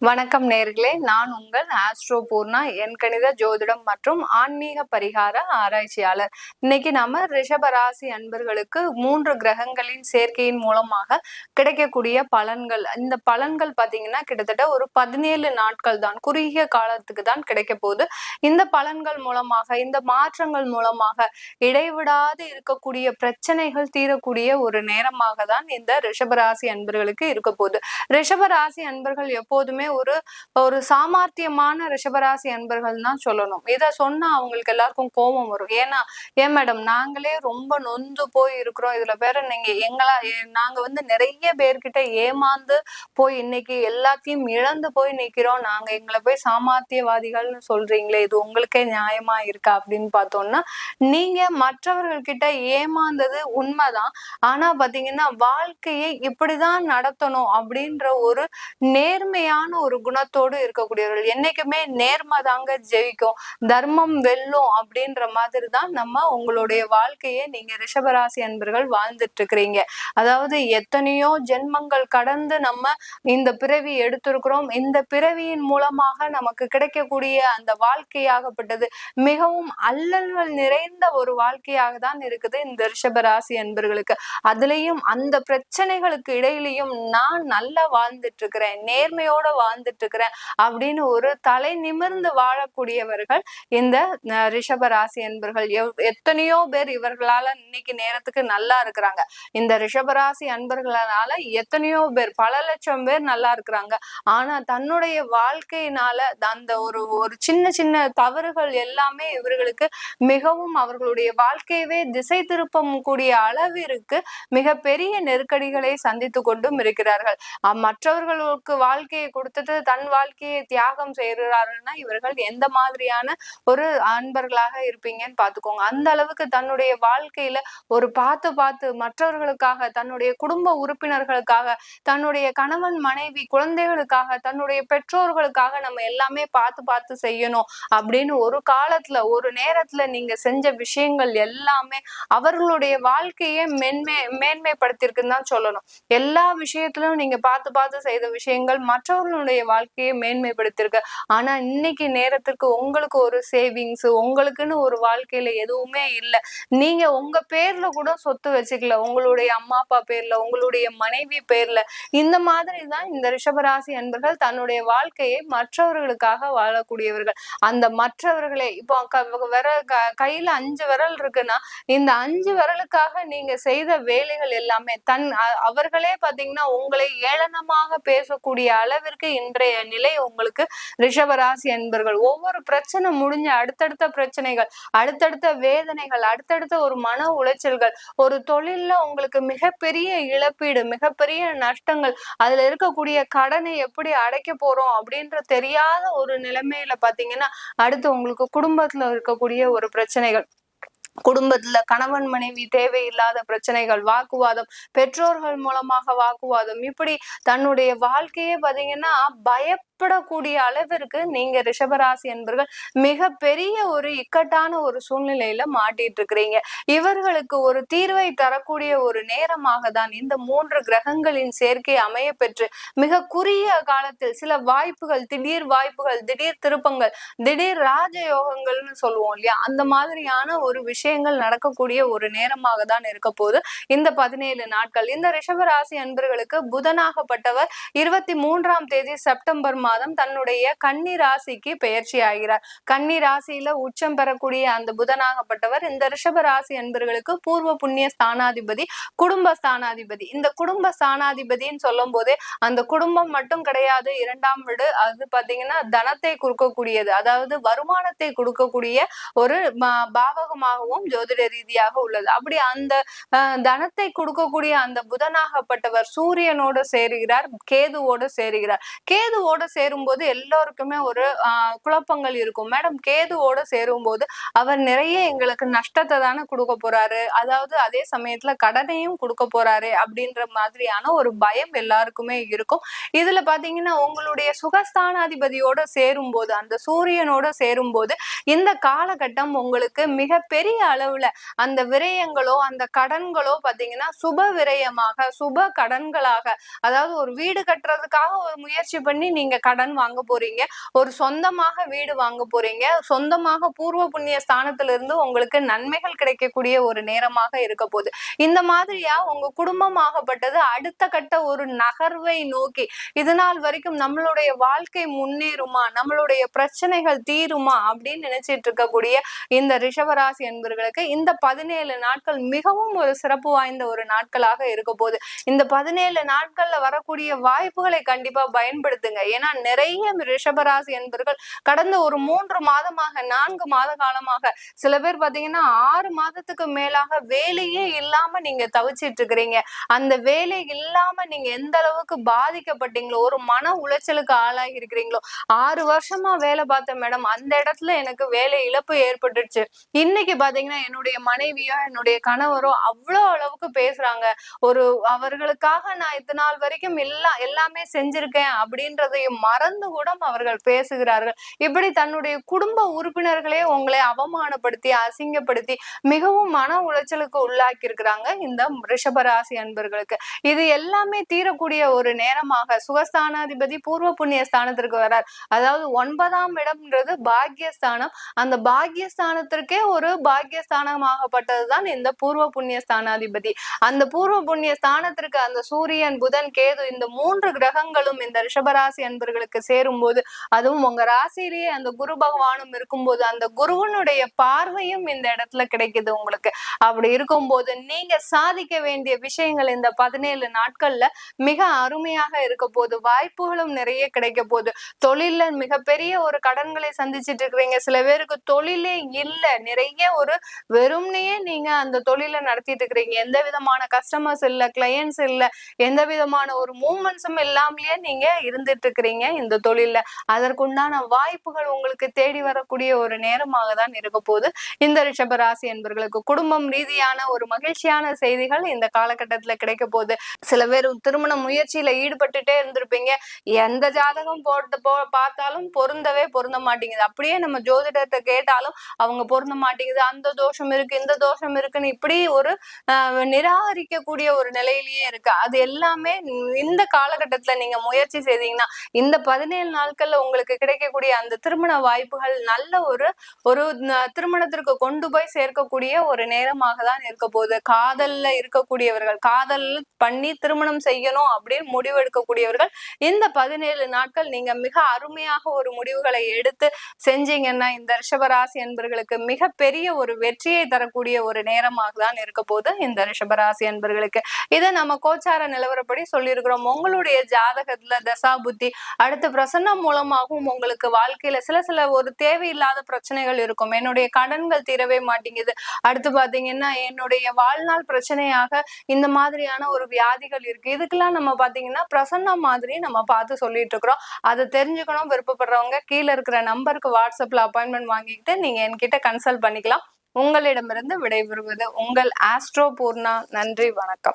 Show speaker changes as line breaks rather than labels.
வணக்கம் நேர்களே, நான் உங்கள் ஆஸ்ட்ரோ பூர்ணா, என் கணித ஜோதிடம் மற்றும் ஆன்மீக பரிகார ஆராய்ச்சியாளர். இன்னைக்கு நாம ரிஷபராசி அன்பர்களுக்கு 3 கிரகங்களின் சேர்க்கையின் மூலமாக கிடைக்கக்கூடிய பலன்கள். இந்த பலன்கள் பாத்தீங்கன்னா கிட்டத்தட்ட ஒரு 17 நாட்கள் தான், குறுகிய காலத்துக்கு தான் கிடைக்க போகுது. இந்த பலன்கள் மூலமாக, இந்த மாற்றங்கள் மூலமாக இடைவிடாது இருக்கக்கூடிய பிரச்சனைகள் தீரக்கூடிய ஒரு நேரமாக தான் இந்த ரிஷபராசி அன்பர்களுக்கு இருக்க போகுது. ரிஷபராசி அன்பர்கள் எப்போதுமே ஒரு ஒரு சாமர்த்தியமான ரிஷபராசி அன்பர்கள் தான் சொல்லணும். இத சொன்னா அவங்களுக்கு எல்லாருக்கும் கோபம் வரும். ஏன் மேடம், நாங்களே ரொம்ப நொந்து போய் இருக்கிறோம், இதுல பேர நீங்க நாங்க நிறைய பேர்கிட்ட ஏமாந்து போய் இன்னைக்கு எல்லாத்தையும் இழந்து போய் நிக்கிறோம், நாங்க எங்களை போய் சாமர்த்தியவாதிகள்னு சொல்றீங்களே, இது உங்களுக்கே நியாயமா இருக்கா அப்படின்னு பார்த்தோம்னா, நீங்க மற்றவர்கள் கிட்ட ஏமாந்தது உண்மைதான். ஆனா பாத்தீங்கன்னா வாழ்க்கையை இப்படிதான் நடத்தணும் அப்படின்ற ஒரு நேர்மையான ஒரு குணத்தோடு இருக்கக்கூடியவர்கள். என்னைக்குமே நேர்மை தாங்க ஜெயிக்கும், தர்மம் வெல்லும் அப்படின்ற மாதிரி தான் நம்ம உங்களுடைய வாழ்க்கையை நீங்க ரிஷபராசி அன்பர்கள் வாழ்ந்துட்டு இருக்கிறீங்க. அதாவது எத்தனையோ ஜென்மங்கள் கடந்து நம்ம இந்த பிறவி எடுத்திருக்கிறோம். இந்த பிறவியின் மூலமாக நமக்கு கிடைக்கக்கூடிய அந்த வாழ்க்கையாகப்பட்டது மிகவும் அல்லல்கள் நிறைந்த ஒரு வாழ்க்கையாக தான் இருக்குது இந்த ரிஷபராசி அன்பர்களுக்கு. அதுலயும் அந்த பிரச்சனைகளுக்கு இடையிலையும் நான் நல்லா வாழ்ந்துட்டு இருக்கிறேன், நேர்மையோட வாழ்ந்துட்டு இருக்கிறேன் அப்படின்னு ஒரு தலை நிமிர்ந்து வாழக்கூடியவர்கள் இந்த ரிஷபராசி அன்பர்கள். எத்தனையோ பேர் இவர்களால இன்னைக்கு நேரத்துக்கு நல்லா இருக்கிறாங்க. இந்த ரிஷபராசி அன்பர்களால எத்தனையோ பேர், பல லட்சம் பேர் நல்லா இருக்கிறாங்க. ஆனா தன்னுடைய வாழ்க்கையினால அந்த ஒரு ஒரு சின்ன சின்ன தவறுகள் எல்லாமே இவர்களுக்கு மிகவும் அவர்களுடைய வாழ்க்கையவே திசை திருப்பம் கூடிய அளவிற்கு மிக பெரிய நெருக்கடிகளை சந்தித்து கொண்டும் இருக்கிறார்கள். மற்றவர்களுக்கு வாழ்க்கையை கொடுத்துட்டு தன் வாழ்க்கையை தியாகம் செய்கிறார்கள்னா இவர்கள் எந்த மாதிரியான ஒரு அன்பர்களாக இருப்பீங்கன்னு பாத்துக்கோங்க. அந்த அளவுக்கு தன்னுடைய வாழ்க்கையில ஒரு பார்த்து மற்றவர்களுக்காக, தன்னுடைய குடும்ப உறுப்பினர்களுக்காக, தன்னுடைய கணவன் மனைவி குழந்தைகளுக்காக, தன்னுடைய பெற்றோர்களுக்காக நம்ம எல்லாமே பார்த்து செய்யணும் அப்படின்னு ஒரு காலத்துல ஒரு நேரத்துல நீங்க செஞ்ச விஷயங்கள் எல்லாமே அவர்களுடைய வாழ்க்கையை மேன்மைப்படுத்திருக்குன்னு தான் சொல்லணும். எல்லா விஷயத்திலும் நீங்க பார்த்து செய்த விஷயங்கள் மற்றவர்களுடைய வாழ்க்கையை மேன்மைப்படுத்திருக்கு. ஆனா இன்னைக்கு நேரத்திற்கு உங்களுக்கு ஒரு சேவிங்ஸ், உங்களுக்குன்னு ஒரு வாழ்க்கையில எதுவுமே இல்லை. நீங்க உங்க பேர்ல கூட சொத்து வச்சுக்கல, உங்களுடைய அம்மா அப்பா பேர்ல, உங்களுடைய மனைவி பேர்ல. இந்த மாதிரி தான் இந்த ரிஷபராசி அன்பர்கள் தன்னுடைய வாழ்க்கையை மற்றவர்களுக்காக வாழக்கூடியவர்கள். அந்த மற்றவர்களே இப்போ கையில 5 விரல் இருக்குன்னா இந்த 5 விரலுக்காக நீங்க செய்த வேலைகள் எல்லாமே அவர்களே பாத்தீங்கன்னா உங்களை ஏளனமாக பேசக்கூடிய அளவிற்கு இன்றைய நிலை உங்களுக்கு ரிஷபராசி அன்பர்கள். ஒவ்வொரு பிரச்சனை முடிஞ்ச அடுத்தடுத்த பிரச்சனைகள், அடுத்தடுத்த வேதனைகள், அடுத்தடுத்த ஒரு மன உளைச்சல்கள், ஒரு தொழில்ல உங்களுக்கு மிகப்பெரிய இழப்பீடு, மிகப்பெரிய நஷ்டங்கள், அதுல இருக்கக்கூடிய கடனை எப்படி அடைக்க போறோம் அப்படின்ற தெரியாத ஒரு நிலைமையில பாத்தீங்கன்னா அடுத்து உங்களுக்கு குடும்பத்துல இருக்கக்கூடிய ஒரு பிரச்சனைகள், குடும்பத்துல கணவன் மனைவி தேவையில்லாத பிரச்சனைகள், வாக்குவாதம், பெற்றோர்கள் மூலமாக வாக்குவாதம், இப்படி தன்னுடைய வாழ்க்கையே பாத்தீங்கன்னா பயப்படக்கூடிய அளவிற்கு நீங்க ரிஷபராசி என்பர்கள் மிக பெரிய ஒரு இக்கட்டான ஒரு சூழ்நிலையில மாட்டிட்டு இருக்கிறீங்க. இவர்களுக்கு ஒரு தீர்வை தரக்கூடிய ஒரு நேரமாக தான் இந்த 3 கிரகங்களின் சேர்க்கை அமைய பெற்று மிக குறுகிய காலத்தில் சில வாய்ப்புகள், திடீர் திருப்பங்கள், திடீர் ராஜயோகங்கள்னு சொல்லுவோம் இல்லையா, அந்த மாதிரியான ஒரு விஷயங்கள் நடக்கக்கூடிய ஒரு நேரமாக தான் இருக்க போது இந்த 17 நாட்கள். இந்த ரிஷபராசி அன்பர்களுக்கு புதனாகப்பட்டவர் 23ஆம் தேதி செப்டம்பர் மாதம் தன்னுடைய கன்னி ராசிக்கு பெயர்ச்சி ஆகிறார். கன்னி ராசியில உச்சம் பெறக்கூடிய அந்த புதனாகப்பட்டவர் இந்த ரிஷபராசி அன்பர்களுக்கு பூர்வ புண்ணிய ஸ்தானாதிபதி, குடும்ப ஸ்தானாதிபதி. இந்த குடும்ப ஸ்தானாதிபதின்னு சொல்லும் போதே அந்த குடும்பம் மட்டும் கிடையாது, 2ஆம் வீடு. அது பாத்தீங்கன்னா தனத்தை கொடுக்கக்கூடியது, அதாவது வருமானத்தை கொடுக்கக்கூடிய ஒரு பாவகமாகவும் ஜோதிட ரீதியாக உள்ளது. அப்படி அந்த தனத்தை கொடுக்கக்கூடிய அந்த புதனாகப்பட்டவர் சூரியனோட சேருகிறார், கேதுவோட சேருகிறார். கேதுவோட சேரும்போது எல்லோருக்குமே ஒரு குழப்பங்கள் இருக்கும். மேடம், கேதுவோட சேரும்போது அவர் நிறைய எங்களுக்கு நஷ்டத்தை தானே கொடுக்க போறாரு, அதாவது அதே சமயத்துல கடனையும் கொடுக்க போறாரு அப்படின்ற மாதிரியான ஒரு பயம் எல்லாருக்குமே இருக்கும். இதுல பாத்தீங்கன்னா உங்களுடைய சுகஸ்தானாதிபதியோட சேரும்போது, அந்த சூரியனோட சேரும்போது இந்த காலகட்டம் உங்களுக்கு மிக பெரிய அளவுல அந்த விரயங்களோ அந்த கடன்களோ பாத்தீங்கன்னா சுப விரயமாக, சுப கடன்களாக, அதாவது ஒரு வீடு கட்டுறதுக்காக ஒரு முயற்சி பண்ணி நீங்க கடன் வாங்க போறீங்க, ஒரு சொந்தமாக வீடு வாங்க போறீங்க, சொந்தமாக பூர்வ புண்ணிய ஸ்தானத்திலிருந்து உங்களுக்கு நன்மைகள் கிடைக்கக்கூடிய ஒரு நேரமாக இருக்க போகுது. இந்த மாதிரியா உங்க குடும்பமாகப்பட்டது அடுத்த கட்ட ஒரு நகர்வை நோக்கி இது நாள் வரைக்கும் நம்மளுடைய வாழ்க்கை முன்னேறுமா, நம்மளுடைய பிரச்சனைகள் தீருமா அப்படின்னு நினைச்சிட்டு இருக்கக்கூடிய இந்த ரிஷபராசி என்பவர்களுக்கு இந்த 17 நாட்கள் மிகவும் ஒரு சிறப்பு வாய்ந்த ஒரு நாட்களாக இருக்க போகுது. இந்த 17 நாட்கள்ல வரக்கூடிய வாய்ப்புகளை கண்டிப்பா பயன்படுத்துங்க. ஏன்னா நிறைய ரிஷபராசி என்பவர்கள் கடந்த ஒரு 3 மாதமாக 4 மாத காலமாக சில பேர் பாத்தீங்கன்னா 6 மாதத்துக்கு மேலாக வேலையே இல்லாம நீங்க தவிச்சிட்டு இருக்கிறீங்க. அந்த வேலை இல்லாம நீங்க எந்த அளவுக்கு பாதிக்கப்பட்டீங்களோ, ஒரு மன உளைச்சலுக்கு ஆளாகி இருக்கிறீங்களோ, 6 வருஷமா வேலை பார்த்தேன் மேடம், அந்த இடத்துல எனக்கு வேலை இழப்பு ஏற்பட்டுச்சு. இன்னைக்கு பாத்தீங்கன்னா என்னுடைய மனைவியோ என்னுடைய கணவரோ அவ்வளோ அளவுக்கு பேசுறாங்க. ஒரு அவர்களுக்காக நான் இது நாள் வரைக்கும் எல்லாமே செஞ்சிருக்கேன் அப்படின்றதையும் மறந்து கூட அவர்கள் பேசுகிறார்கள். இப்படி தன்னுடைய குடும்ப உறுப்பினர்களே உங்களை அவமானப்படுத்தி அசிங்கப்படுத்தி மிகவும் மன உளைச்சலுக்கு உள்ளாக்கி இருக்கிறாங்க இந்த ரிஷபராசி அன்பர்களுக்கு. இது எல்லாமே தீரக்கூடிய ஒரு நேரமாக சுகஸ்தானாதிபதி பூர்வ புண்ணிய ஸ்தானத்திற்கு வரார். அதாவது 9ஆம் இடம்ன்றது பாக்கியஸ்தானம். அந்த பாக்கியஸ்தானத்திற்கே ஒரு பாக்கியஸ்தானமாகப்பட்டதுதான் இந்த பூர்வ புண்ணிய ஸ்தானாதிபதி. அந்த பூர்வ புண்ணிய ஸ்தானத்திற்கு அந்த சூரியன் புதன் கேது இந்த 3 கிரகங்களும் இந்த ரிஷபராசி அன்பர்களுக்கு சேரும் போது, அதுவும் உங்க ராசியிலேயே அந்த குரு பகவானும் இருக்கும்போது அந்த குருவனுடைய பார்வையும் இந்த இடத்துல கிடைக்குது உங்களுக்கு. அப்படி இருக்கும்போது நீங்க சாதிக்க வேண்டிய விஷயங்கள் இந்த 17 நாட்கள்ல மிக அருமையாக இருக்க போது, வாய்ப்புகளும் நிறைய கிடைக்க போகுது. தொழில்ல மிகப்பெரிய ஒரு கடன்களை சந்திச்சுட்டு இருக்கிறீங்க. சில பேருக்கு தொழிலே இல்ல, நிறைய ஒரு வெறும்னையே நீங்க அந்த தொழிலை நடத்திட்டு இருக்கிறீங்க. எந்த விதமான கஸ்டமர்ஸ் இல்ல, கிளையன்ஸ் இல்ல, எந்த விதமான ஒரு மூவ்மெண்ட்ஸும் இல்லாமலேயே நீங்க இருந்துட்டு இருக்கிறீங்க இந்த தொழில்ல. அதற்குண்டான வாய்ப்புகள் உங்களுக்கு தேடி வரக்கூடிய ஒரு நேரமாக தான் இருக்க போகுது இந்த ரிஷபராசி என்பவர்களுக்கு. குடும்பம் ரீதியான ஒரு மகிழ்ச்சியான செய்திகள் இந்த காலகட்டத்துல கிடைக்க போகுது. சில பேர் திருமண முயற்சியில ஈடுபட்டுட்டே இருந்திருப்பீங்க. எந்த ஜாதகம் பார்த்தாலும் பொருந்த மாட்டேங்குது. அப்படியே நம்ம ஜோதிடத்தை கேட்டாலும் அவங்க பொருந்த மாட்டேங்குது, அந்த தோஷம் இருக்கு இந்த தோஷம் இருக்குன்னு இப்படி ஒரு நிராகரிக்கக்கூடிய ஒரு நிலையிலேயே இருக்கு. அது எல்லாமே இந்த காலகட்டத்துல நீங்க முயற்சி செய்தீங்கன்னா இந்த 17 நாட்கள்ல உங்களுக்கு கிடைக்கக்கூடிய அந்த திருமண வாய்ப்புகள் நல்ல ஒரு திருமணத்திற்கு கொண்டு போய் சேர்க்கக்கூடிய ஒரு நேரமாக தான் இருக்க போகுது. காதல்ல இருக்கக்கூடியவர்கள், காதல் பண்ணி திருமணம் செய்யணும் அப்படின்னு முடிவு எடுக்கக்கூடியவர்கள் இந்த 17 நாட்கள் நீங்க மிக அருமையாக ஒரு முடிவுகளை எடுத்து செஞ்சீங்கன்னா இந்த ரிஷபராசி என்பவர்களுக்கு மிகப்பெரிய ஒரு வெற்றியை தரக்கூடிய ஒரு நேரமாக தான் இருக்க போகுது இந்த ரிஷபராசி என்பவர்களுக்கு. இதை நம்ம கோச்சார நிலவரப்படி சொல்லியிருக்கிறோம். உங்களுடைய ஜாதகத்துல தசா புத்தி அடுத்து பிரசன்னம் மூலமாகவும் உங்களுக்கு வாழ்க்கையில சில ஒரு தேவையில்லாத பிரச்சனைகள் இருக்கும். என்னுடைய கடன்கள் தீரவே மாட்டேங்குது, அடுத்து பாத்தீங்கன்னா என்னுடைய வாழ்நாள் பிரச்சனையாக இந்த மாதிரியான ஒரு வியாதிகள் இருக்கு. இதுக்கெல்லாம் நம்ம பாத்தீங்கன்னா பிரசன்னம் மாதிரி நம்ம பார்த்து சொல்லிட்டு இருக்கிறோம். அதை தெரிஞ்சுக்கணும் விருப்பப்படுறவங்க கீழே இருக்கிற நம்பருக்கு வாட்ஸ்அப்ல அப்பாயின்மெண்ட் வாங்கிக்கிட்டு நீங்க என்கிட்ட கன்சல்ட் பண்ணிக்கலாம். உங்களிடமிருந்து விடைபெறுவது உங்கள் ஆஸ்ட்ரோ பூர்ணா. நன்றி, வணக்கம்.